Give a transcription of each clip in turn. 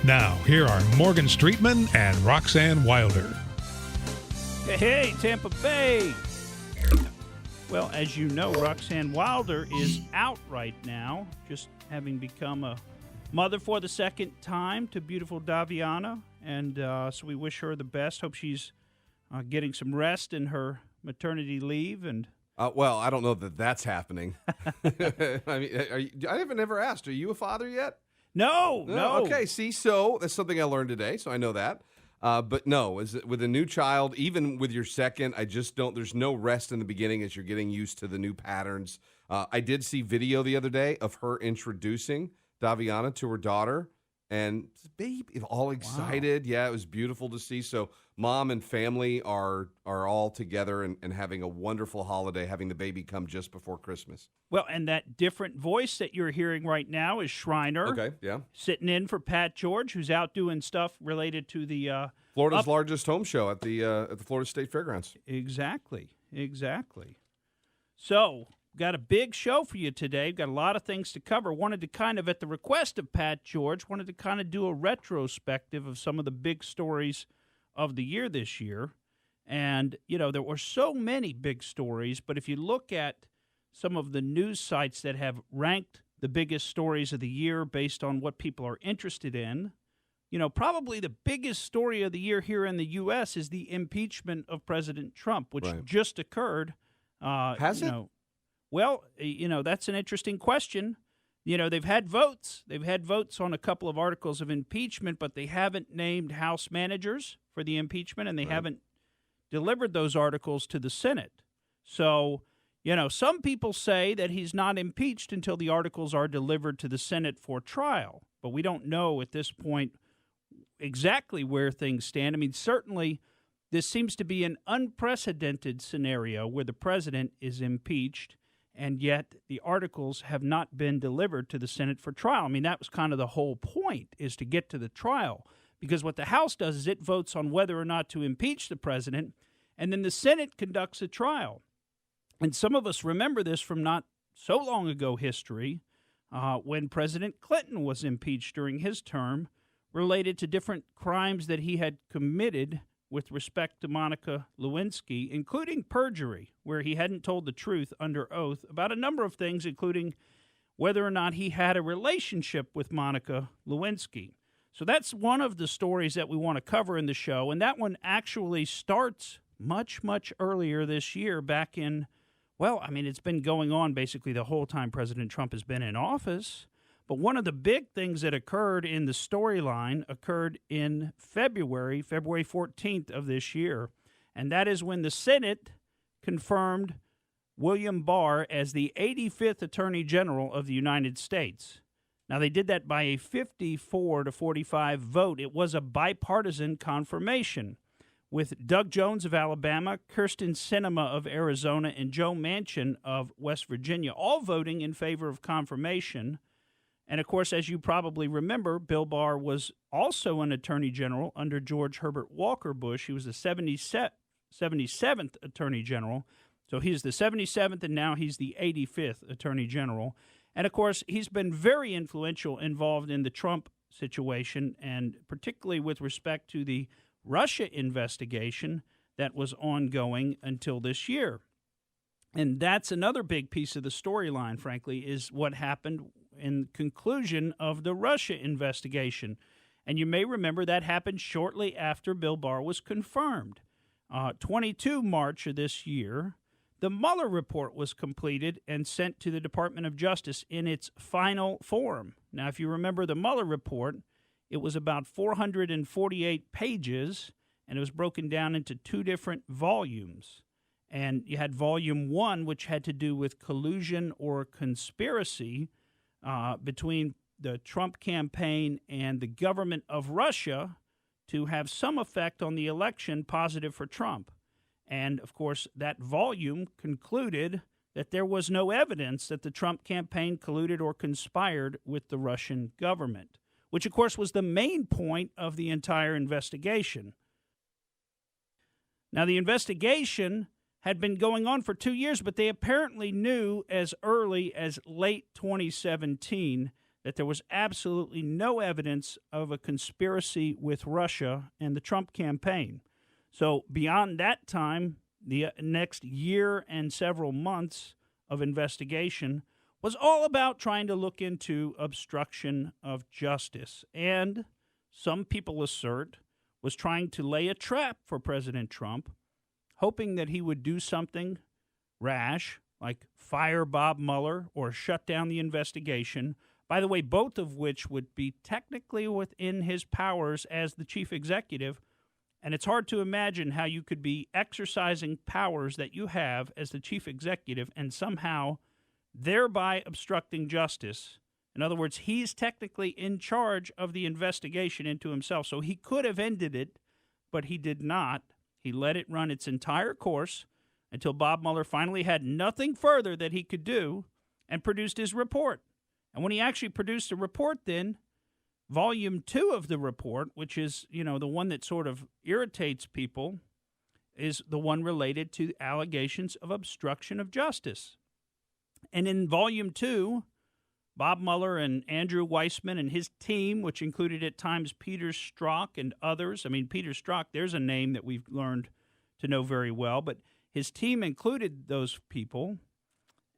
Now, here are Morgan Streetman and Roxanne Wilder. Hey, Tampa Bay! Well, as you know, Roxanne Wilder is out right now, just having become a mother for the second time to beautiful Daviana. And so we wish her the best. Hope she's getting some rest in her maternity leave. And well, I don't know that that's happening. I mean, I haven't ever asked. Are you a father yet? No. Okay, see, so that's something I learned today, so I know that. But no, with a new child, even with your second, I just don't. There's no rest in the beginning as you're getting used to the new patterns. I did see video the other day of her introducing Daviana to her daughter, and baby, all excited. Wow. Yeah, it was beautiful to see. So mom and family are all together and having a wonderful holiday, having the baby come just before Christmas. Well, and that different voice that you're hearing right now is Schreiner. Okay, yeah. Sitting in for Pat George, who's out doing stuff related to the Florida's largest home show at the Florida State Fairgrounds. Exactly. So, got a big show for you today. Got a lot of things to cover. Wanted to kind of, at the request of Pat George, wanted to kind of do a retrospective of some of the big stories of the year this year. And, you know, there were so many big stories, but if you look at some of the news sites that have ranked the biggest stories of the year based on what people are interested in, you know, probably the biggest story of the year here in the U.S. is the impeachment of President Trump, which just occurred. Has it? Well, you know, that's an interesting question. You know, they've had votes. They've had votes on a couple of articles of impeachment, but they haven't named House managers for the impeachment, and they haven't delivered those articles to the Senate. So, you know, some people say that he's not impeached until the articles are delivered to the Senate for trial. But we don't know at this point exactly where things stand. I mean, certainly this seems to be an unprecedented scenario where the president is impeached, and yet the articles have not been delivered to the Senate for trial. I mean, that was kind of the whole point, is to get to the trial. Because what the House does is it votes on whether or not to impeach the president, and then the Senate conducts a trial. And some of us remember this from not so long ago history, when President Clinton was impeached during his term, related to different crimes that he had committed with respect to Monica Lewinsky, including perjury, where he hadn't told the truth under oath about a number of things, including whether or not he had a relationship with Monica Lewinsky. So that's one of the stories that we want to cover in the show, and that one actually starts much, much earlier this year, back in, well, I mean, it's been going on basically the whole time President Trump has been in office. But one of the big things that occurred in the storyline occurred in February 14th of this year, and that is when the Senate confirmed William Barr as the 85th Attorney General of the United States. Now, they did that by a 54-45 vote. It was a bipartisan confirmation, with Doug Jones of Alabama, Kyrsten Sinema of Arizona, and Joe Manchin of West Virginia, all voting in favor of confirmation. And, of course, as you probably remember, Bill Barr was also an attorney general under George Herbert Walker Bush. He was the 77th attorney general. So he's the 77th, and now he's the 85th attorney general. And, of course, he's been very influential, involved in the Trump situation, and particularly with respect to the Russia investigation that was ongoing until this year. And that's another big piece of the storyline, frankly, is what happened in conclusion of the Russia investigation. And you may remember that happened shortly after Bill Barr was confirmed. 22 March of this year, the Mueller report was completed and sent to the Department of Justice in its final form. Now, if you remember the Mueller report, it was about 448 pages, and it was broken down into two different volumes. And you had Volume 1, which had to do with collusion or conspiracy between the Trump campaign and the government of Russia to have some effect on the election positive for Trump. And, of course, that volume concluded that there was no evidence that the Trump campaign colluded or conspired with the Russian government, which, of course, was the main point of the entire investigation. Now, the investigation had been going on for 2 years, but they apparently knew as early as late 2017 that there was absolutely no evidence of a conspiracy with Russia and the Trump campaign. So beyond that time, the next year and several months of investigation was all about trying to look into obstruction of justice. And some people assert was trying to lay a trap for President Trump, hoping that he would do something rash, like fire Bob Mueller or shut down the investigation. By the way, both of which would be technically within his powers as the chief executive. And it's hard to imagine how you could be exercising powers that you have as the chief executive and somehow thereby obstructing justice. In other words, he's technically in charge of the investigation into himself. So he could have ended it, but he did not. He let it run its entire course until Bob Mueller finally had nothing further that he could do and produced his report. And when he actually produced the report then, Volume 2 of the report, which is, the one that sort of irritates people, is the one related to allegations of obstruction of justice. And in Volume 2, Bob Mueller and Andrew Weissman and his team, which included at times Peter Strzok and others. I mean, Peter Strzok, there's a name that we've learned to know very well, but his team included those people,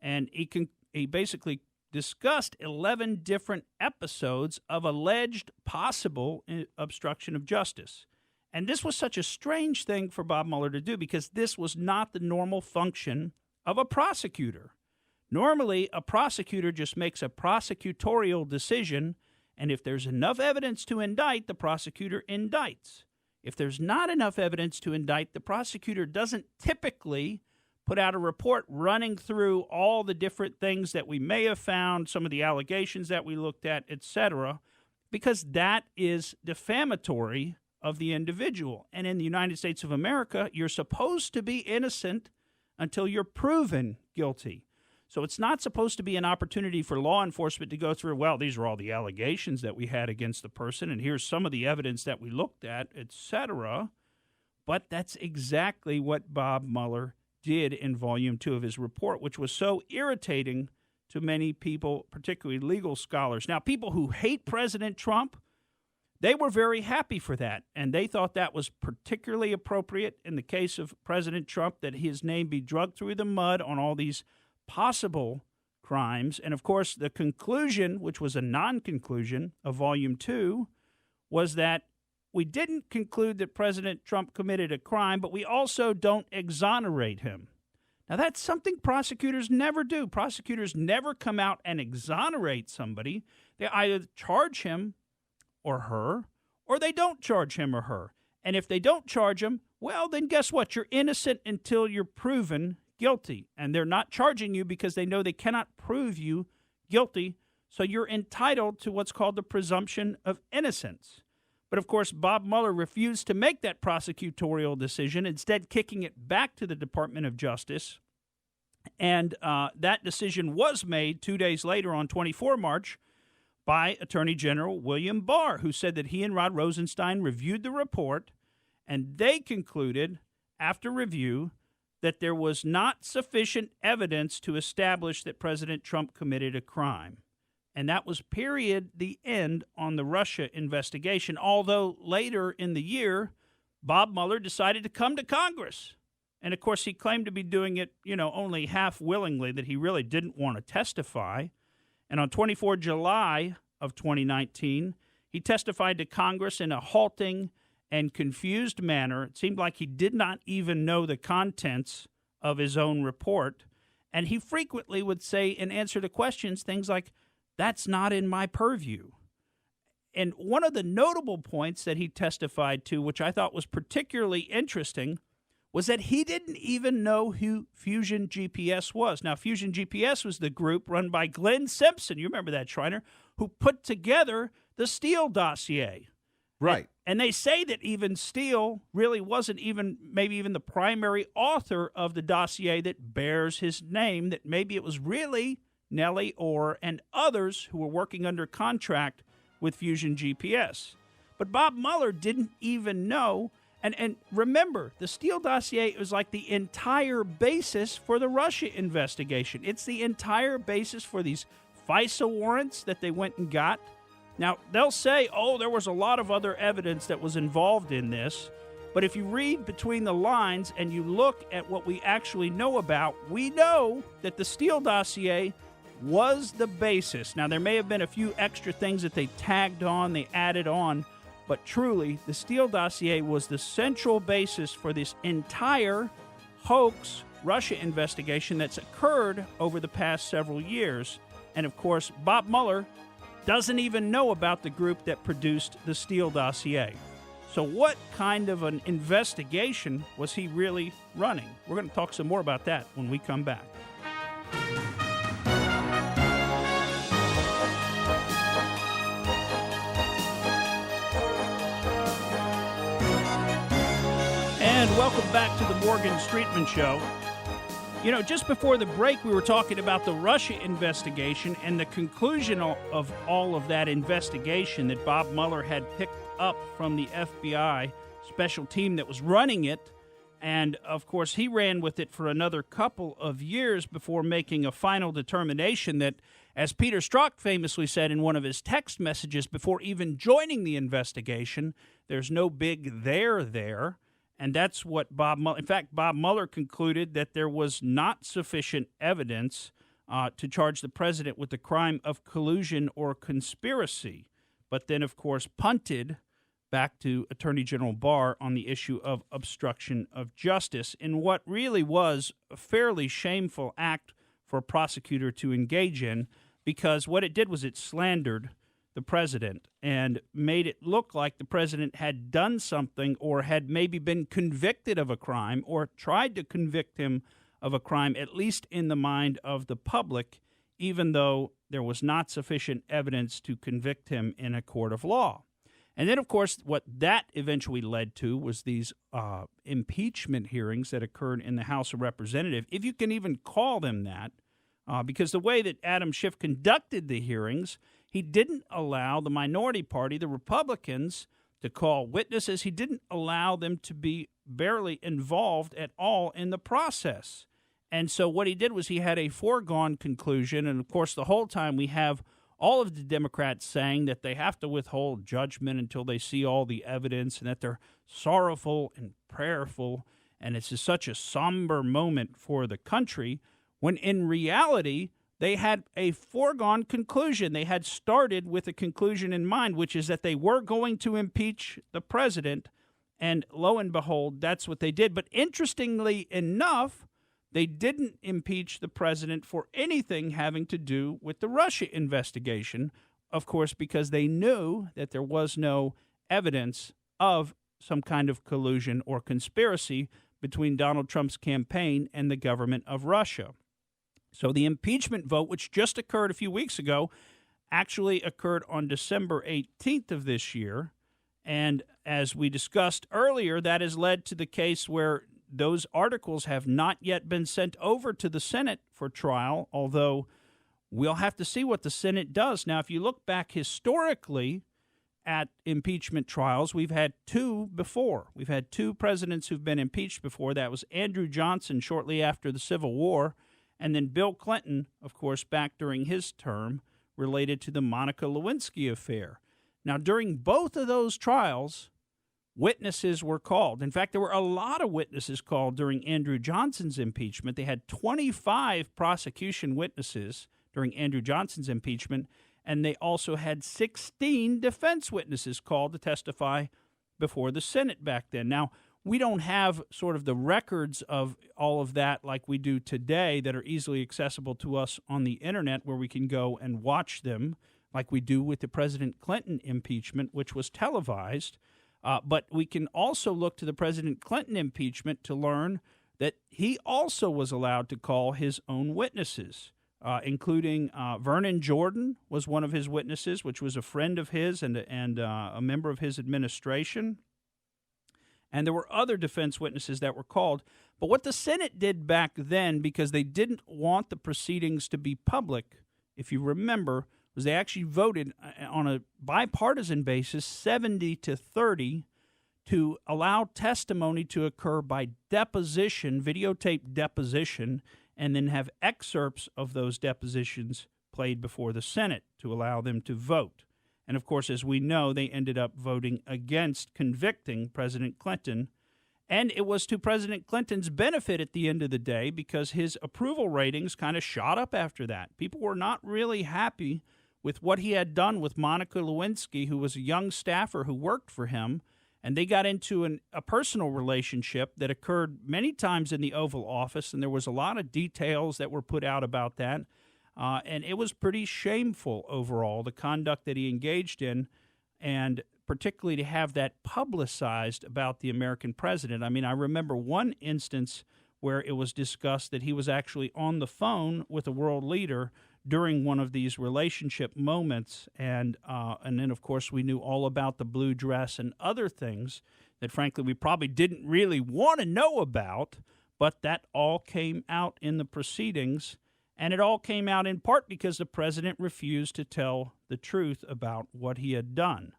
and he basically discussed 11 different episodes of alleged possible obstruction of justice. And this was such a strange thing for Bob Mueller to do because this was not the normal function of a prosecutor. Normally, a prosecutor just makes a prosecutorial decision, and if there's enough evidence to indict, the prosecutor indicts. If there's not enough evidence to indict, the prosecutor doesn't typically put out a report running through all the different things that we may have found, some of the allegations that we looked at, etc., because that is defamatory of the individual. And in the United States of America, you're supposed to be innocent until you're proven guilty. So it's not supposed to be an opportunity for law enforcement to go through, well, these are all the allegations that we had against the person, and here's some of the evidence that we looked at, etc. But that's exactly what Bob Mueller did in Volume 2 of his report, which was so irritating to many people, particularly legal scholars. Now, people who hate President Trump, they were very happy for that, and they thought that was particularly appropriate in the case of President Trump, that his name be dragged through the mud on all these possible crimes. And, of course, the conclusion, which was a non-conclusion of Volume 2, was that we didn't conclude that President Trump committed a crime, but we also don't exonerate him. Now, that's something prosecutors never do. Prosecutors never come out and exonerate somebody. They either charge him or her, or they don't charge him or her. And if they don't charge him, well, then guess what? You're innocent until you're proven guilty. And they're not charging you because they know they cannot prove you guilty. So you're entitled to what's called the presumption of innocence. But, of course, Bob Mueller refused to make that prosecutorial decision, instead kicking it back to the Department of Justice. And that decision was made 2 days later on 24 March by Attorney General William Barr, who said that he and Rod Rosenstein reviewed the report, and they concluded, after review, that there was not sufficient evidence to establish that President Trump committed a crime. And that was, period, the end on the Russia investigation, although later in the year, Bob Mueller decided to come to Congress. And, of course, he claimed to be doing it, only half willingly, that he really didn't want to testify. And on 24 July of 2019, he testified to Congress in a halting and confused manner. It seemed like he did not even know the contents of his own report. And he frequently would say, in answer to questions, things like, "That's not in my purview." And one of the notable points that he testified to, which I thought was particularly interesting, was that he didn't even know who Fusion GPS was. Now, Fusion GPS was the group run by Glenn Simpson, you remember that, Schreiner, who put together the Steele dossier. Right. And they say that even Steele really wasn't maybe even the primary author of the dossier that bears his name, that maybe it was really Nellie Orr and others who were working under contract with Fusion GPS. But Bob Mueller didn't even know. And remember, the Steele dossier was like the entire basis for the Russia investigation. It's the entire basis for these FISA warrants that they went and got. Now, they'll say, oh, there was a lot of other evidence that was involved in this. But if you read between the lines and you look at what we actually know about, we know that the Steele dossier was the basis. Now, there may have been a few extra things that they tagged on, they added on, but truly, the Steele dossier was the central basis for this entire hoax Russia investigation that's occurred over the past several years. And of course, Bob Mueller doesn't even know about the group that produced the Steele dossier. So what kind of an investigation was he really running? We're going to talk some more about that when we come back. And welcome back to the Morgan Streetman Show. You know, just before the break, we were talking about the Russia investigation and the conclusion of all of that investigation that Bob Mueller had picked up from the FBI special team that was running it. And, of course, he ran with it for another couple of years before making a final determination that, as Peter Strzok famously said in one of his text messages before even joining the investigation, there's no big there. And that's what Bob Mueller, in fact, Bob Mueller concluded that there was not sufficient evidence to charge the president with the crime of collusion or conspiracy, but then, of course, punted back to Attorney General Barr on the issue of obstruction of justice in what really was a fairly shameful act for a prosecutor to engage in, because what it did was it slandered the president and made it look like the president had done something or had maybe been convicted of a crime or tried to convict him of a crime, at least in the mind of the public, even though there was not sufficient evidence to convict him in a court of law. And then, of course, what that eventually led to was these impeachment hearings that occurred in the House of Representatives, if you can even call them that, because the way that Adam Schiff conducted the hearings, he didn't allow the minority party, the Republicans, to call witnesses. He didn't allow them to be barely involved at all in the process. And so what he did was he had a foregone conclusion. And, of course, the whole time we have all of the Democrats saying that they have to withhold judgment until they see all the evidence and that they're sorrowful and prayerful. And it's just such a somber moment for the country, when in reality, they had a foregone conclusion. They had started with a conclusion in mind, which is that they were going to impeach the president. And lo and behold, that's what they did. But interestingly enough, they didn't impeach the president for anything having to do with the Russia investigation, of course, because they knew that there was no evidence of some kind of collusion or conspiracy between Donald Trump's campaign and the government of Russia. So the impeachment vote, which just occurred a few weeks ago, actually occurred on December 18th of this year. And as we discussed earlier, that has led to the case where those articles have not yet been sent over to the Senate for trial, although we'll have to see what the Senate does. Now, if you look back historically at impeachment trials, we've had two before. We've had two presidents who've been impeached before. That was Andrew Johnson shortly after the Civil War, and then Bill Clinton, of course, back during his term, related to the Monica Lewinsky affair. Now, during both of those trials, witnesses were called. In fact, there were a lot of witnesses called during Andrew Johnson's impeachment. They had 25 prosecution witnesses during Andrew Johnson's impeachment, and they also had 16 defense witnesses called to testify before the Senate back then. Now, we don't have sort of the records of all of that like we do today that are easily accessible to us on the internet, where we can go and watch them like we do with the President Clinton impeachment, which was televised. But we can also look to the President Clinton impeachment to learn that he also was allowed to call his own witnesses, including Vernon Jordan was one of his witnesses, which was a friend of his and a member of his administration. And there were other defense witnesses that were called. But what the Senate did back then, because they didn't want the proceedings to be public, if you remember, was they actually voted on a bipartisan basis, 70-30, to allow testimony to occur by deposition, videotape deposition, and then have excerpts of those depositions played before the Senate to allow them to vote. And, of course, as we know, they ended up voting against convicting President Clinton. And it was to President Clinton's benefit at the end of the day because his approval ratings kind of shot up after that. People were not really happy with what he had done with Monica Lewinsky, who was a young staffer who worked for him. And they got into a personal relationship that occurred many times in the Oval Office, and there was a lot of details that were put out about that. And it was pretty shameful overall, the conduct that he engaged in, and particularly to have that publicized about the American president. I mean, I remember one instance where it was discussed that he was actually on the phone with a world leader during one of these relationship moments. And then, of course, we knew all about the blue dress and other things that, frankly, we probably didn't really want to know about, but that all came out in the proceedings. And it all came out in part because the president refused to tell the truth about what he had done.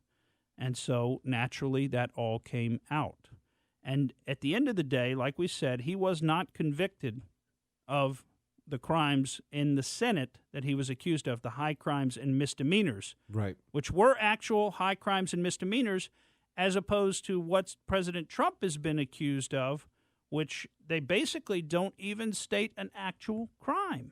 And so, naturally, that all came out. And at the end of the day, like we said, he was not convicted of the crimes in the Senate that he was accused of, the high crimes and misdemeanors, right, which were actual high crimes and misdemeanors, as opposed to what President Trump has been accused of, which they basically don't even state an actual crime.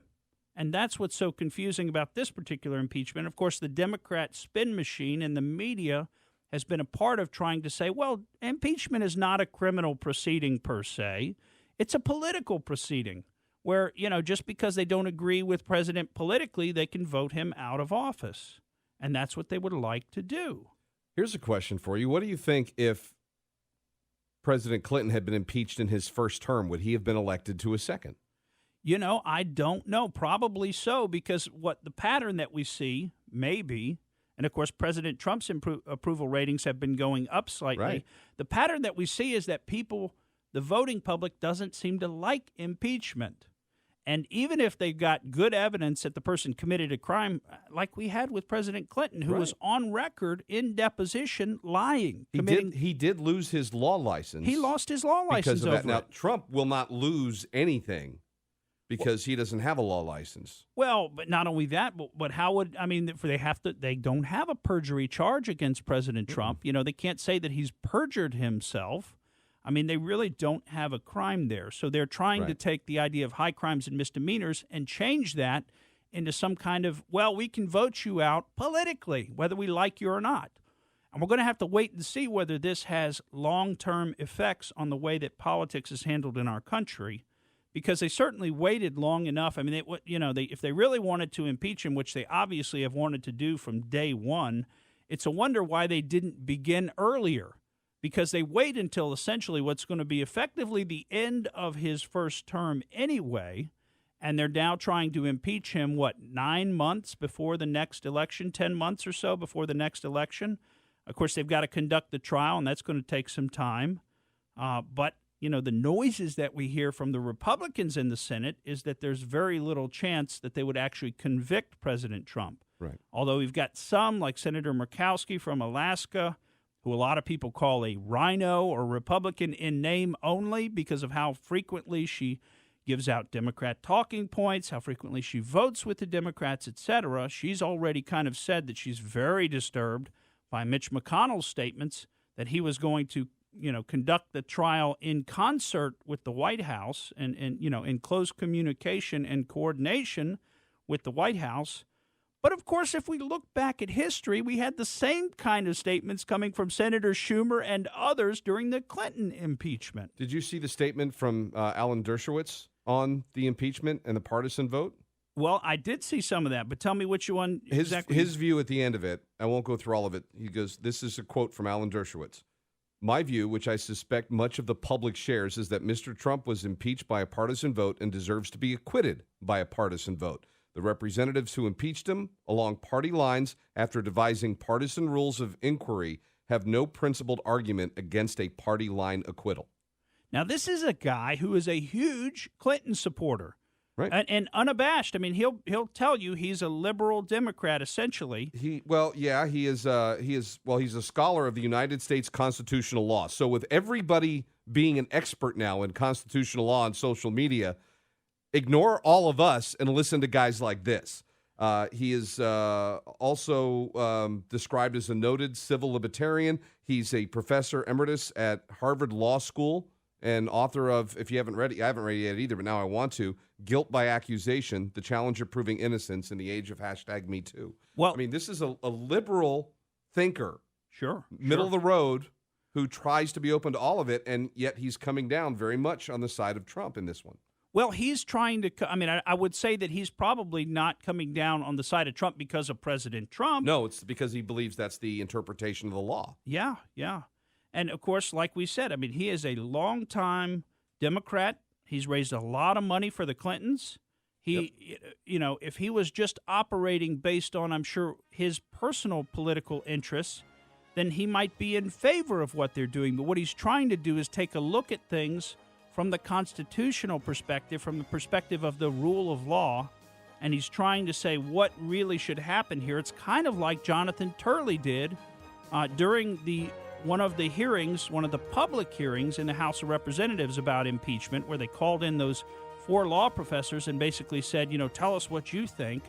And that's what's so confusing about this particular impeachment. Of course, the Democrat spin machine and the media has been a part of trying to say, well, impeachment is not a criminal proceeding per se. It's a political proceeding where, just because they don't agree with president politically, they can vote him out of office. And that's what they would like to do. Here's a question for you. What do you think if President Clinton had been impeached in his first term? Would he have been elected to a second? I don't know. Probably so, because what the pattern that we see, maybe, and of course President Trump's approval ratings have been going up slightly. Right. The pattern that we see is that people, the voting public, doesn't seem to like impeachment. And even if they've got good evidence that the person committed a crime, like we had with President Clinton, who was on record in deposition lying. He did lose his law license. He lost his law license because of that. over Now, it. Trump will not lose anything because he doesn't have a law license. Well, but not only that, but how would, they don't have a perjury charge against President Trump. They can't say that he's perjured himself. They really don't have a crime there. So they're trying to take the idea of high crimes and misdemeanors and change that into some kind of, well, we can vote you out politically, whether we like you or not. And we're going to have to wait and see whether this has long-term effects on the way that politics is handled in our country, because they certainly waited long enough. If they really wanted to impeach him, which they obviously have wanted to do from day one, it's a wonder why they didn't begin earlier. Because they wait until essentially what's going to be effectively the end of his first term anyway, and they're now trying to impeach him, 9 months before the next election, 10 months or so before the next election. Of course, they've got to conduct the trial, and that's going to take some time. But the noises that we hear from the Republicans in the Senate is that there's very little chance that they would actually convict President Trump. Right. Although we've got some, like Senator Murkowski from Alaska, who a lot of people call a rhino or Republican in name only because of how frequently she gives out Democrat talking points, how frequently she votes with the Democrats, etc. She's already kind of said that she's very disturbed by Mitch McConnell's statements that he was going to, conduct the trial in concert with the White House and in close communication and coordination with the White House. But, of course, if we look back at history, we had the same kind of statements coming from Senator Schumer and others during the Clinton impeachment. Did you see the statement from Alan Dershowitz on the impeachment and the partisan vote? Well, I did see some of that, but tell me which one exactly. His view at the end of it, I won't go through all of it. He goes, this is a quote from Alan Dershowitz. My view, which I suspect much of the public shares, is that Mr. Trump was impeached by a partisan vote and deserves to be acquitted by a partisan vote. The representatives who impeached him along party lines after devising partisan rules of inquiry have no principled argument against a party line acquittal. Now, this is a guy who is a huge Clinton supporter, right? And unabashed. He'll tell you he's a liberal Democrat essentially. He's a scholar of the United States constitutional law. So with everybody being an expert now in constitutional law and social media, ignore all of us and listen to guys like this. He is also described as a noted civil libertarian. He's a professor emeritus at Harvard Law School and author of, if you haven't read it, I haven't read it yet either, but now I want to, Guilt by Accusation, The Challenge of Proving Innocence in the Age of #MeToo. Well, I mean, this is a liberal thinker. Sure. Middle of the road who tries to be open to all of it, and yet he's coming down very much on the side of Trump in this one. Well, he's trying to – I mean, I would say that he's probably not coming down on the side of Trump because of President Trump. No, it's because he believes that's the interpretation of the law. Yeah. And, of course, like we said, I mean, he is a longtime Democrat. He's raised a lot of money for the Clintons. If he was just operating based on, I'm sure, his personal political interests, then he might be in favor of what they're doing. But what he's trying to do is take a look at things from the constitutional perspective, from the perspective of the rule of law, and he's trying to say what really should happen here. It's kind of like Jonathan Turley did during one of the hearings, one of the public hearings in the House of Representatives about impeachment, where they called in those 4 law professors and basically said, tell us what you think.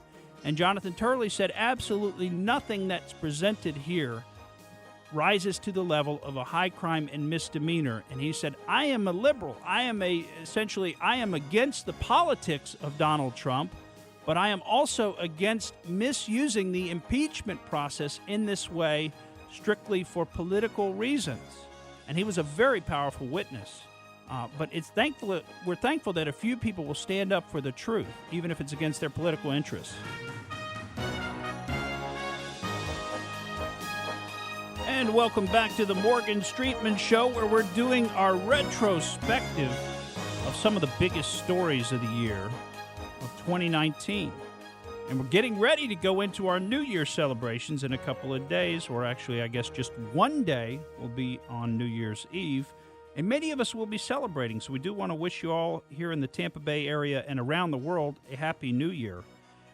And Jonathan Turley said absolutely nothing that's presented here rises to the level of a high crime and misdemeanor. And he said, I am a liberal. I am against the politics of Donald Trump, but I am also against misusing the impeachment process in this way strictly for political reasons. And he was a very powerful witness. But we're thankful that a few people will stand up for the truth, even if it's against their political interests. And welcome back to the Morgan Streetman Show, where we're doing our retrospective of some of the biggest stories of the year of 2019. And we're getting ready to go into our New Year celebrations in a couple of days, or actually, I guess just one day will be on New Year's Eve. And many of us will be celebrating, so we do want to wish you all here in the Tampa Bay area and around the world a Happy New Year.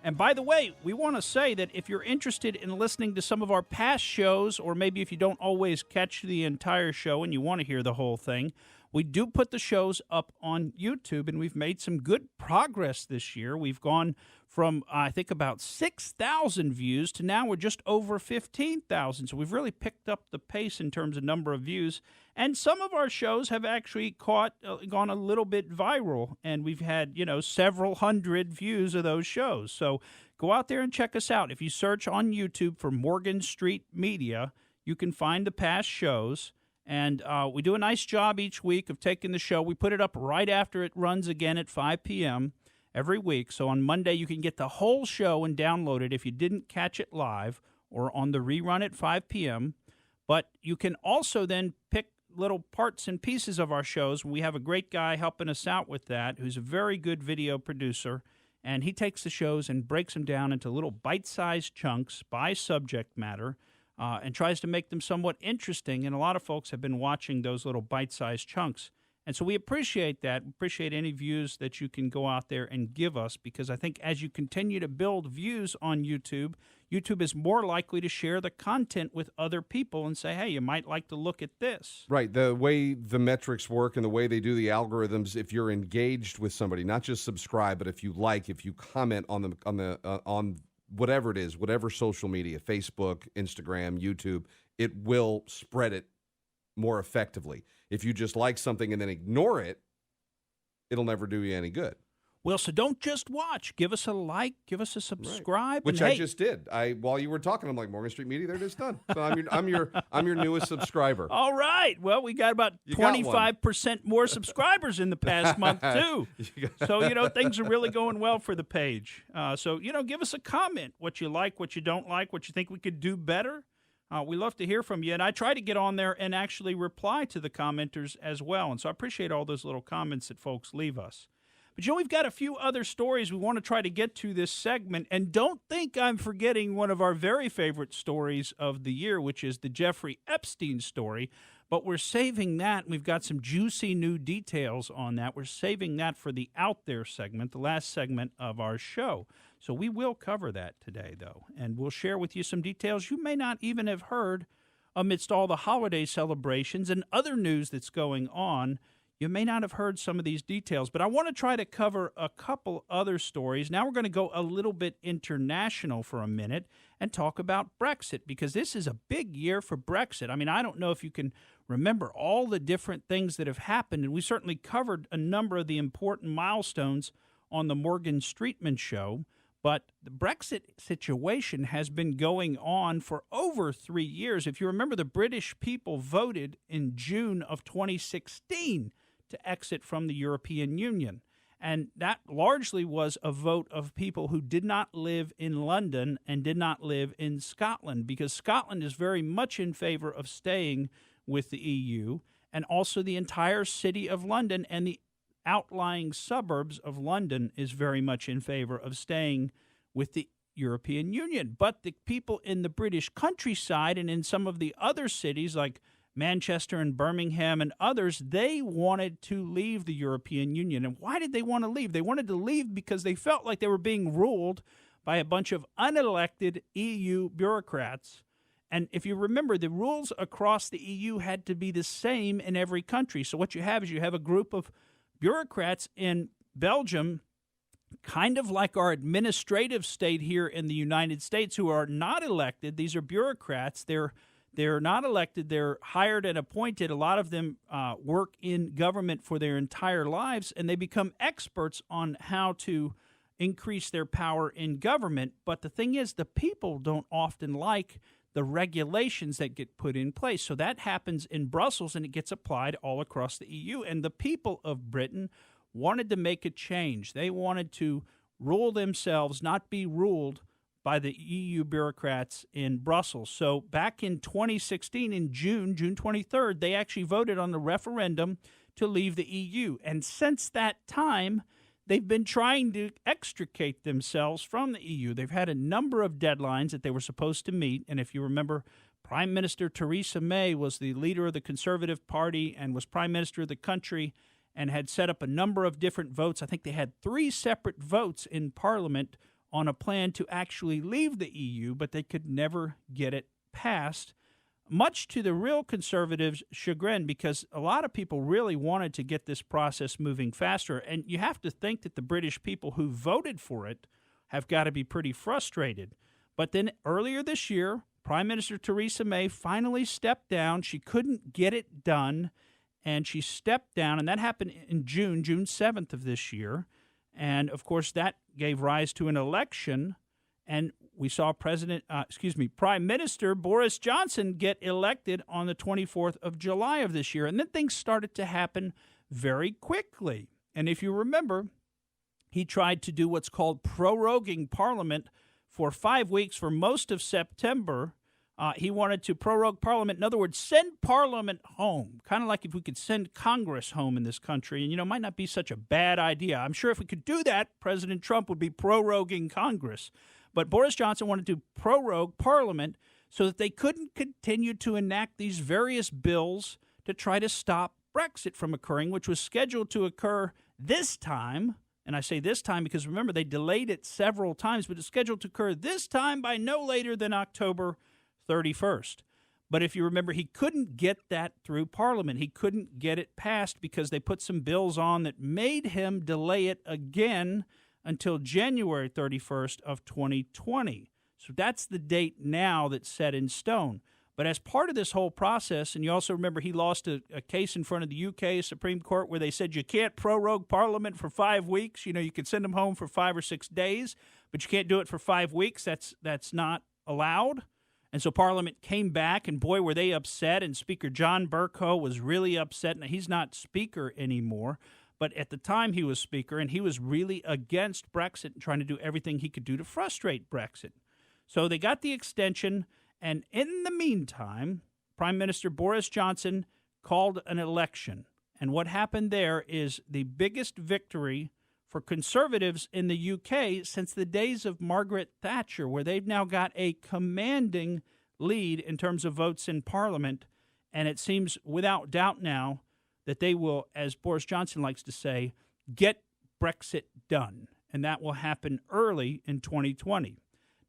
And by the way, we want to say that if you're interested in listening to some of our past shows, or maybe if you don't always catch the entire show and you want to hear the whole thing, we do put the shows up on YouTube, and we've made some good progress this year. We've gone from, I think, about 6,000 views to now we're just over 15,000. So we've really picked up the pace in terms of number of views. And some of our shows have actually gone a little bit viral, and we've had, several hundred views of those shows. So go out there and check us out. If you search on YouTube for Morgan Street Media, you can find the past shows. And we do a nice job each week of taking the show. We put it up right after it runs again at 5 p.m. every week. So on Monday, you can get the whole show and download it if you didn't catch it live, or on the rerun at 5 p.m. But you can also then pick little parts and pieces of our shows. We have a great guy helping us out with that, who's a very good video producer. And he takes the shows and breaks them down into little bite-sized chunks by subject matter, and tries to make them somewhat interesting. And a lot of folks have been watching those little bite-sized chunks. And so we appreciate that. We appreciate any views that you can go out there and give us, because I think as you continue to build views on YouTube, YouTube is more likely to share the content with other people and say, hey, you might like to look at this. Right. The way the metrics work and the way they do the algorithms, if you're engaged with somebody, not just subscribe, but if you comment on whatever it is, whatever social media, Facebook, Instagram, YouTube, it will spread it more effectively. If you just like something and then ignore it, it'll never do you any good. Well, so don't just watch. Give us a like. Give us a subscribe. Right. Which I just did. While you were talking, I'm like, Morgan Street Media, there it is, done. So I'm your newest subscriber. All right. Well, we got about 25% more subscribers in the past month too. So things are really going well for the page. So give us a comment. What you like, what you don't like, what you think we could do better. We love to hear from you, and I try to get on there and actually reply to the commenters as well. And so I appreciate all those little comments that folks leave us. But, we've got a few other stories we want to try to get to this segment. And don't think I'm forgetting one of our very favorite stories of the year, which is the Jeffrey Epstein story. But we're saving that. We've got some juicy new details on that. We're saving that for the Out There segment, the last segment of our show. So we will cover that today, though. And we'll share with you some details you may not even have heard amidst all the holiday celebrations and other news that's going on. you may not have heard some of these details, but I want to try to cover a couple other stories. Now we're going to go a little bit international for a minute and talk about Brexit, because this is a big year for Brexit. I mean, I don't know if you can remember all the different things that have happened, and we certainly covered a number of the important milestones on the Morgan Streetman show, but the Brexit situation has been going on for over 3 years. If you remember, the British people voted in June of 2016 to exit from the European Union. And that largely was a vote of people who did not live in London and did not live in Scotland, because Scotland is very much in favor of staying with the EU, and also the entire city of London and the outlying suburbs of London is very much in favor of staying with the European Union. But the people in the British countryside and in some of the other cities like Manchester and Birmingham and others, they wanted to leave the European Union. And why did they want to leave? They wanted to leave because they felt like they were being ruled by a bunch of unelected EU bureaucrats. And if you remember, the rules across the EU had to be the same in every country. So what you have is you have a group of bureaucrats in Belgium, kind of like our administrative state here in the United States, who are not elected. These are bureaucrats. They're not elected. They're hired and appointed. A lot of them work in government for their entire lives, and they become experts on how to increase their power in government. But the thing is, the people don't often like the regulations that get put in place. So that happens in Brussels, and it gets applied all across the EU. And the people of Britain wanted to make a change. They wanted to rule themselves, not be ruled by the EU bureaucrats in Brussels. So back in 2016, in June 23rd, they actually voted on the referendum to leave the EU. And since that time, they've been trying to extricate themselves from the EU. They've had a number of deadlines that they were supposed to meet. And if you remember, Prime Minister Theresa May was the leader of the Conservative Party and was Prime Minister of the country and had set up a number of different votes. I think they had 3 separate votes in Parliament on a plan to actually leave the EU, but they could never get it passed, much to the real conservatives' chagrin, because a lot of people really wanted to get this process moving faster. And you have to think that the British people who voted for it have got to be pretty frustrated. But then earlier this year, Prime Minister Theresa May finally stepped down. She couldn't get it done, and she stepped down, and that happened in June 7th of this year. And, of course, that gave rise to an election, and we saw Prime Minister Boris Johnson get elected on the 24th of July of this year. And then things started to happen very quickly. And if you remember, he tried to do what's called proroguing Parliament for 5 weeks for most of September. He wanted to prorogue Parliament. In other words, send Parliament home, kind of like if we could send Congress home in this country. And, it might not be such a bad idea. I'm sure if we could do that, President Trump would be proroguing Congress. But Boris Johnson wanted to prorogue Parliament so that they couldn't continue to enact these various bills to try to stop Brexit from occurring, which was scheduled to occur this time. And I say this time because, remember, they delayed it several times, but it's scheduled to occur this time by no later than October 31st. But if you remember, he couldn't get that through Parliament. He couldn't get it passed because they put some bills on that made him delay it again until January 31st of 2020. So that's the date now that's set in stone. But as part of this whole process, and you also remember he lost a case in front of the UK Supreme Court where they said you can't prorogue Parliament for 5 weeks. You could send them home for 5 or 6 days, but you can't do it for 5 weeks. That's not allowed. And so Parliament came back, and boy, were they upset. And Speaker John Bercow was really upset. Now, he's not Speaker anymore, but at the time he was Speaker, and he was really against Brexit and trying to do everything he could do to frustrate Brexit. So they got the extension, and in the meantime, Prime Minister Boris Johnson called an election. And what happened there is the biggest victory for conservatives in the UK since the days of Margaret Thatcher, where they've now got a commanding lead in terms of votes in Parliament. And it seems without doubt now that they will, as Boris Johnson likes to say, get Brexit done. And that will happen early in 2020.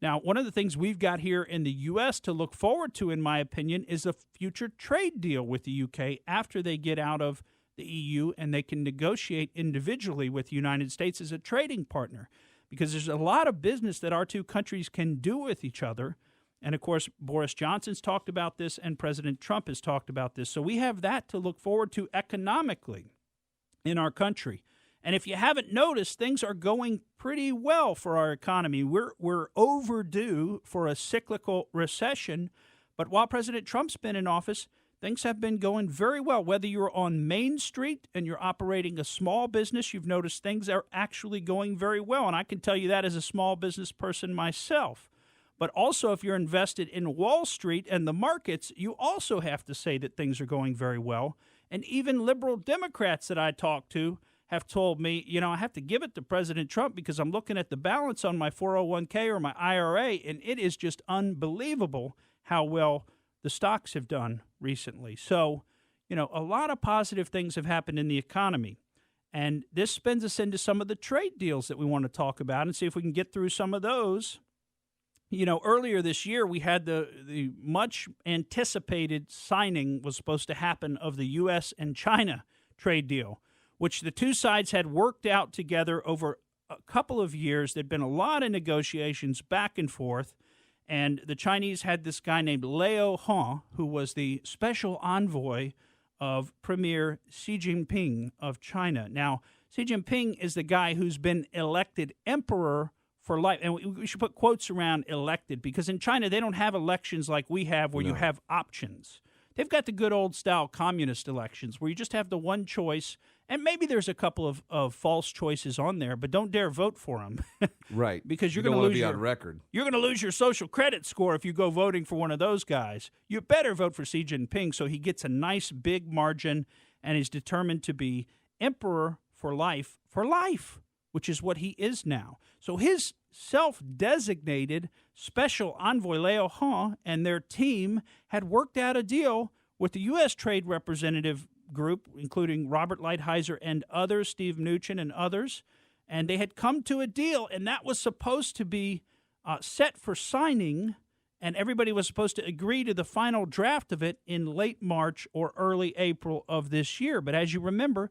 Now, one of the things we've got here in the U.S. to look forward to, in my opinion, is a future trade deal with the UK after they get out of the EU, and they can negotiate individually with the United States as a trading partner, because there's a lot of business that our two countries can do with each other. And, of course, Boris Johnson's talked about this and President Trump has talked about this. So we have that to look forward to economically in our country. And if you haven't noticed, things are going pretty well for our economy. We're overdue for a cyclical recession. But while President Trump's been in office, things have been going very well. Whether you're on Main Street and you're operating a small business, you've noticed things are actually going very well. And I can tell you that as a small business person myself. But also, if you're invested in Wall Street and the markets, you also have to say that things are going very well. And even liberal Democrats that I talk to have told me, I have to give it to President Trump because I'm looking at the balance on my 401k or my IRA, and it is just unbelievable how well the stocks have done recently. So, a lot of positive things have happened in the economy. And this spins us into some of the trade deals that we want to talk about and see if we can get through some of those. Earlier this year, we had the much anticipated signing was supposed to happen of the U.S. and China trade deal, which the two sides had worked out together over a couple of years. There'd been a lot of negotiations back and forth, and the Chinese had this guy named Liu He, who was the special envoy of Premier Xi Jinping of China. Now, Xi Jinping is the guy who's been elected emperor for life. And we should put quotes around elected, because in China, they don't have elections like we have where you have options. They've got the good old style communist elections where you just have the one choice, and maybe there's a couple of false choices on there, but don't dare vote for them. Right. Because you're you going to lose be on record. You're going to lose your social credit score if you go voting for one of those guys. You better vote for Xi Jinping so he gets a nice big margin and is determined to be emperor for life, which is what he is now. So his self-designated special envoy, Liu He, and their team had worked out a deal with the U.S. Trade Representative Group, including Robert Lighthizer and others, Steve Mnuchin and others, and they had come to a deal, and that was supposed to be set for signing, and everybody was supposed to agree to the final draft of it in late March or early April of this year. But as you remember,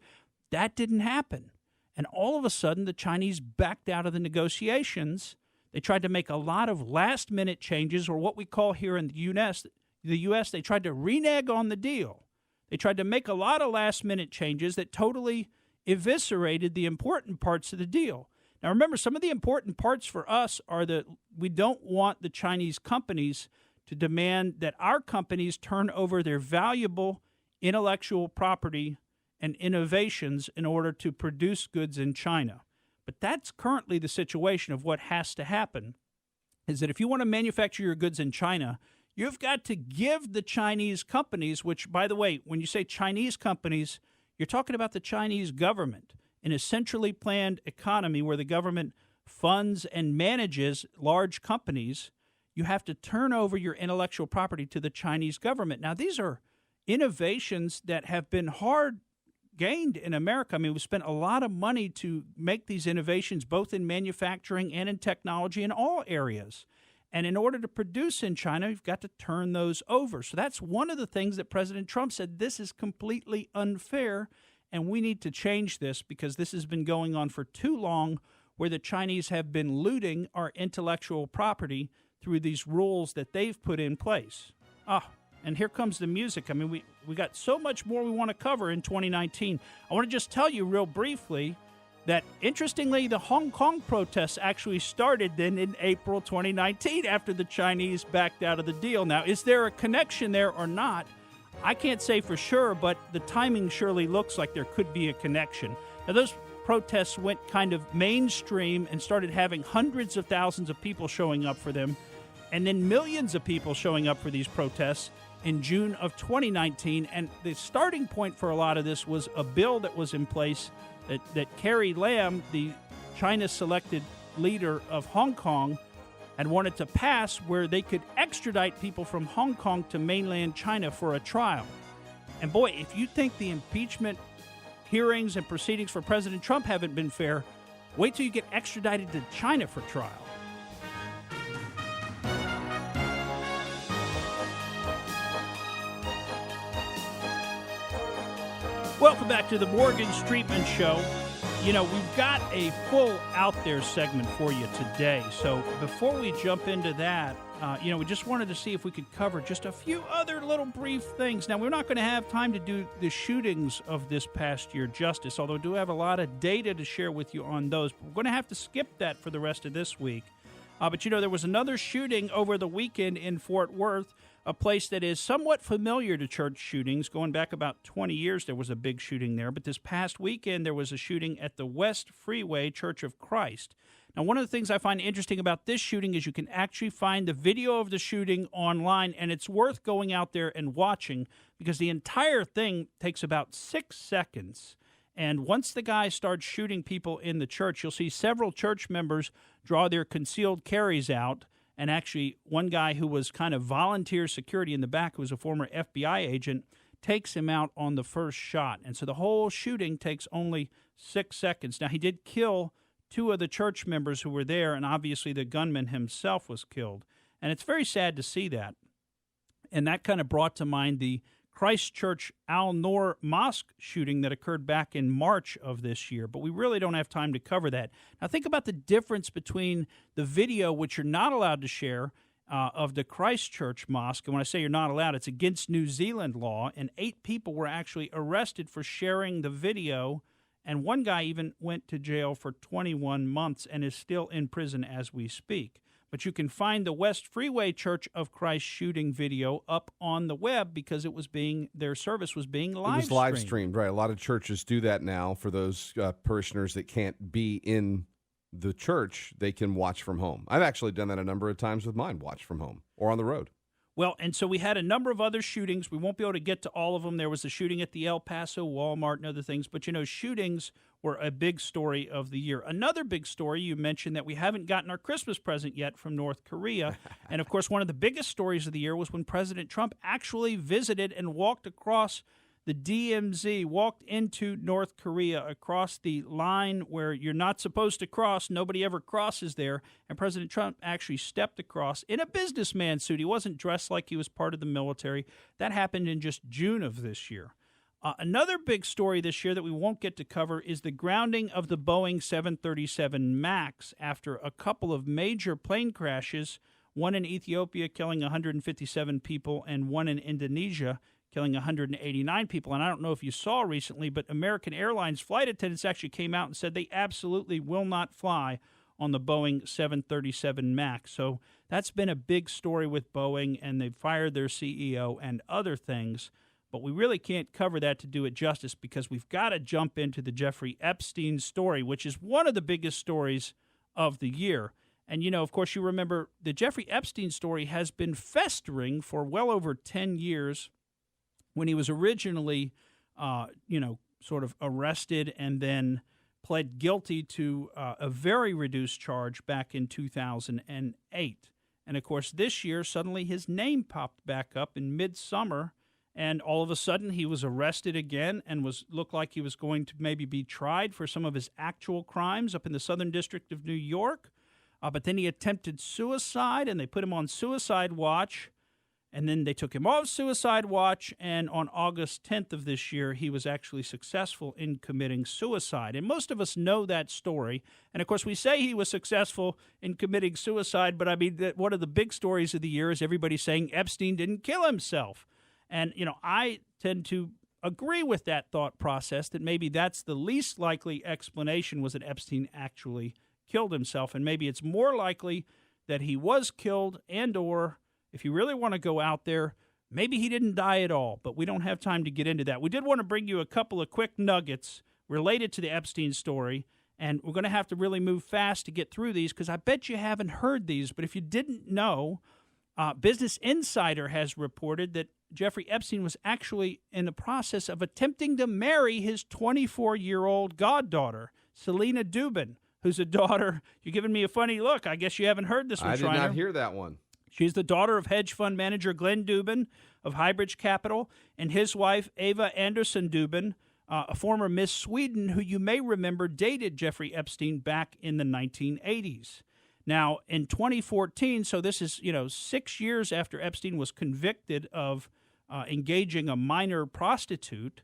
that didn't happen. And all of a sudden, the Chinese backed out of the negotiations. They tried to make a lot of last-minute changes, or what we call here in the U.S., they tried to renege on the deal. They tried to make a lot of last-minute changes that totally eviscerated the important parts of the deal. Now, remember, some of the important parts for us are that we don't want the Chinese companies to demand that our companies turn over their valuable intellectual property and innovations in order to produce goods in China. But that's currently the situation of what has to happen, is that if you want to manufacture your goods in China, you've got to give the Chinese companies, which, by the way, when you say Chinese companies, you're talking about the Chinese government in a centrally planned economy where the government funds and manages large companies. You have to turn over your intellectual property to the Chinese government. Now, these are innovations that have been hard gained in America. I mean, we spent a lot of money to make these innovations, both in manufacturing and in technology in all areas. And in order to produce in China, you've got to turn those over. So that's one of the things that President Trump said, this is completely unfair, and we need to change this because this has been going on for too long, where the Chinese have been looting our intellectual property through these rules that they've put in place. And here comes the music. I mean, we got so much more we want to cover in 2019. I want to just tell you real briefly that, interestingly, the Hong Kong protests actually started then in April 2019 after the Chinese backed out of the deal. Now, is there a connection there or not? I can't say for sure, but the timing surely looks like there could be a connection. Now, those protests went kind of mainstream and started having hundreds of thousands of people showing up for them, and then millions of people showing up for these protests in June of 2019. And the starting point for a lot of this was a bill that was in place that Carrie Lam, the China-selected leader of Hong Kong, had wanted to pass, where they could extradite people from Hong Kong to mainland China for a trial. And boy, if you think the impeachment hearings and proceedings for President Trump haven't been fair, wait till you get extradited to China for trial. Welcome back to the Morgan Streetman Show. You know, we've got a full Out There segment for you today. So before we jump into that, we just wanted to see if we could cover just a few other little brief things. Now, we're not going to have time to do the shootings of this past year justice, although I do have a lot of data to share with you on those. We're going to have to skip that for the rest of this week. But, there was another shooting over the weekend in Fort Worth, a place that is somewhat familiar to church shootings. Going back about 20 years, there was a big shooting there. But this past weekend, there was a shooting at the West Freeway Church of Christ. Now, one of the things I find interesting about this shooting is you can actually find the video of the shooting online, and it's worth going out there and watching because the entire thing takes about 6 seconds. And once the guy starts shooting people in the church, you'll see several church members draw their concealed carries out. And actually, one guy who was kind of volunteer security in the back, who was a former FBI agent, takes him out on the first shot. And so the whole shooting takes only 6 seconds. Now, he did kill 2 of the church members who were there, and obviously the gunman himself was killed. And it's very sad to see that. And that kind of brought to mind the Christchurch Al-Noor Mosque shooting that occurred back in March of this year, but we really don't have time to cover that. Now, think about the difference between the video, which you're not allowed to share, of the Christchurch Mosque. And when I say you're not allowed, it's against New Zealand law, and 8 people were actually arrested for sharing the video, and one guy even went to jail for 21 months and is still in prison as we speak. But you can find the West Freeway Church of Christ shooting video up on the web because their service was being live streamed. It was live streamed, right. A lot of churches do that now for those parishioners that can't be in the church. They can watch from home. I've actually done that a number of times with mine, watch from home or on the road. Well, and so we had a number of other shootings. We won't be able to get to all of them. There was a shooting at the El Paso Walmart and other things. But, shootings were a big story of the year. Another big story, you mentioned that we haven't gotten our Christmas present yet from North Korea. And, of course, one of the biggest stories of the year was when President Trump actually visited and walked across the DMZ, walked into North Korea across the line where you're not supposed to cross. Nobody ever crosses there. And President Trump actually stepped across in a businessman suit. He wasn't dressed like he was part of the military. That happened in just June of this year. Another big story this year that we won't get to cover is the grounding of the Boeing 737 MAX after a couple of major plane crashes, one in Ethiopia killing 157 people and one in Indonesia killing 189 people. And I don't know if you saw recently, but American Airlines flight attendants actually came out and said they absolutely will not fly on the Boeing 737 MAX. So that's been a big story with Boeing, and they've fired their CEO and other things. But we really can't cover that to do it justice because we've got to jump into the Jeffrey Epstein story, which is one of the biggest stories of the year. And, of course, you remember the Jeffrey Epstein story has been festering for well over 10 years. When he was originally, sort of arrested and then pled guilty to a very reduced charge back in 2008. And, of course, this year, suddenly his name popped back up in midsummer, and all of a sudden he was arrested again and looked like he was going to maybe be tried for some of his actual crimes up in the Southern District of New York. But then he attempted suicide, and they put him on suicide watch. And then they took him off suicide watch, and on August 10th of this year, he was actually successful in committing suicide. And most of us know that story. And, of course, we say he was successful in committing suicide, but, I mean, one of the big stories of the year is everybody saying Epstein didn't kill himself. And, I tend to agree with that thought process, that maybe that's the least likely explanation, was that Epstein actually killed himself. And maybe it's more likely that he was killed and/or, if you really want to go out there, maybe he didn't die at all, but we don't have time to get into that. We did want to bring you a couple of quick nuggets related to the Epstein story, and we're going to have to really move fast to get through these because I bet you haven't heard these. But if you didn't know, Business Insider has reported that Jeffrey Epstein was actually in the process of attempting to marry his 24-year-old goddaughter, Selena Dubin, who's a daughter. You're giving me a funny look. I guess you haven't heard this one, I did Schreiner. not hear that one. She's the daughter of hedge fund manager Glenn Dubin of Highbridge Capital and his wife, Eva Anderson Dubin, a former Miss Sweden who you may remember dated Jeffrey Epstein back in the 1980s. Now, in 2014, so this is, 6 years after Epstein was convicted of engaging a minor prostitute,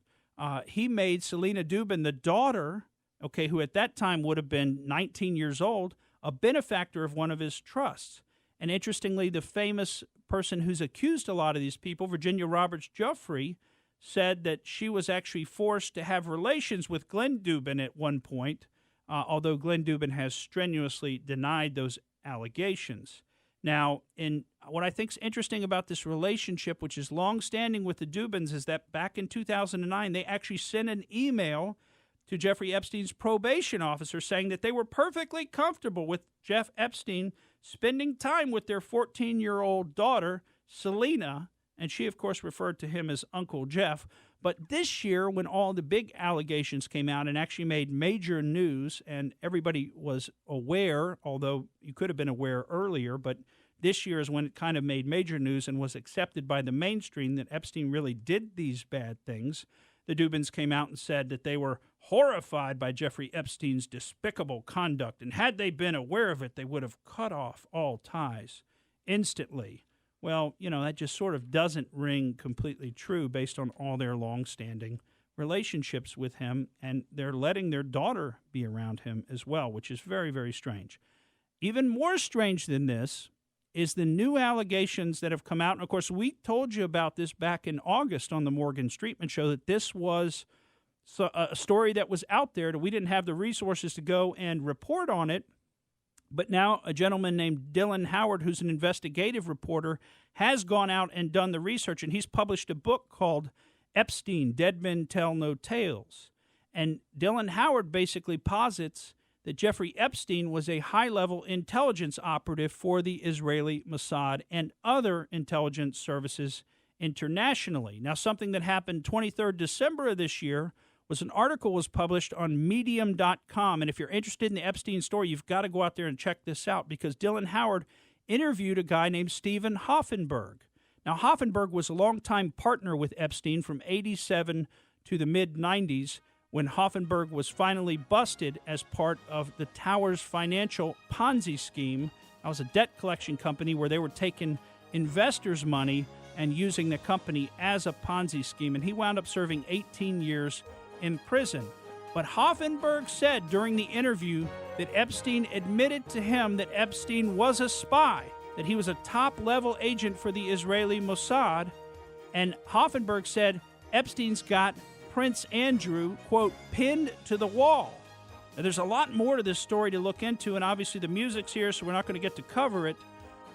he made Selena Dubin, the daughter, okay, who at that time would have been 19 years old, a benefactor of one of his trusts. And interestingly, the famous person who's accused a lot of these people, Virginia Roberts Giuffre, said that she was actually forced to have relations with Glenn Dubin at one point, although Glenn Dubin has strenuously denied those allegations. Now, in what I think is interesting about this relationship, which is long-standing with the Dubins, is that back in 2009, they actually sent an email to Jeffrey Epstein's probation officer saying that they were perfectly comfortable with Jeff Epstein spending time with their 14-year-old daughter, Selena, and she, of course, referred to him as Uncle Jeff. But this year, when all the big allegations came out and actually made major news, and everybody was aware, although you could have been aware earlier, but this year is when it kind of made major news and was accepted by the mainstream that Epstein really did these bad things, the Dubins came out and said that they were horrified by Jeffrey Epstein's despicable conduct, and had they been aware of it, they would have cut off all ties instantly. Well, that just sort of doesn't ring completely true based on all their long-standing relationships with him, and they're letting their daughter be around him as well, which is very, very strange. Even more strange than this is the new allegations that have come out. And, of course, we told you about this back in August on the Morgan Streetman Show, that this was a story that was out there, that we didn't have the resources to go and report on it. But now a gentleman named Dylan Howard, who's an investigative reporter, has gone out and done the research, and he's published a book called Epstein, Dead Men Tell No Tales. And Dylan Howard basically posits that Jeffrey Epstein was a high-level intelligence operative for the Israeli Mossad and other intelligence services internationally. Now, something that happened 23rd December of this year was an article was published on Medium.com. And if you're interested in the Epstein story, you've got to go out there and check this out, because Dylan Howard interviewed a guy named Stephen Hoffenberg. Now, Hoffenberg was a longtime partner with Epstein from 87 to the mid-90s, when Hoffenberg was finally busted as part of the Towers Financial Ponzi scheme. That was a debt collection company where they were taking investors' money and using the company as a Ponzi scheme. And he wound up serving 18 years in prison. But Hoffenberg said during the interview that Epstein admitted to him that Epstein was a spy, that he was a top-level agent for the Israeli Mossad. And Hoffenberg said Epstein's got Prince Andrew, quote, pinned to the wall. Now, there's a lot more to this story to look into, and obviously the music's here, so we're not going to get to cover it.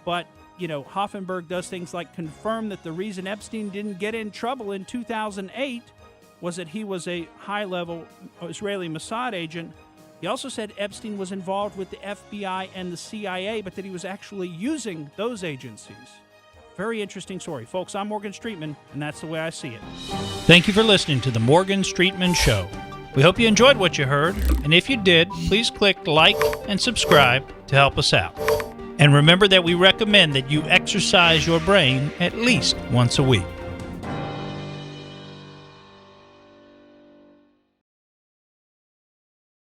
But, Hoffenberg does things like confirm that the reason Epstein didn't get in trouble in 2008 was that he was a high-level Israeli Mossad agent. He also said Epstein was involved with the FBI and the CIA, but that he was actually using those agencies. Very interesting story. Folks, I'm Morgan Streetman, and that's the way I see it. Thank you for listening to the Morgan Streetman Show. We hope you enjoyed what you heard, and if you did, please click like and subscribe to help us out. And remember that we recommend that you exercise your brain at least once a week.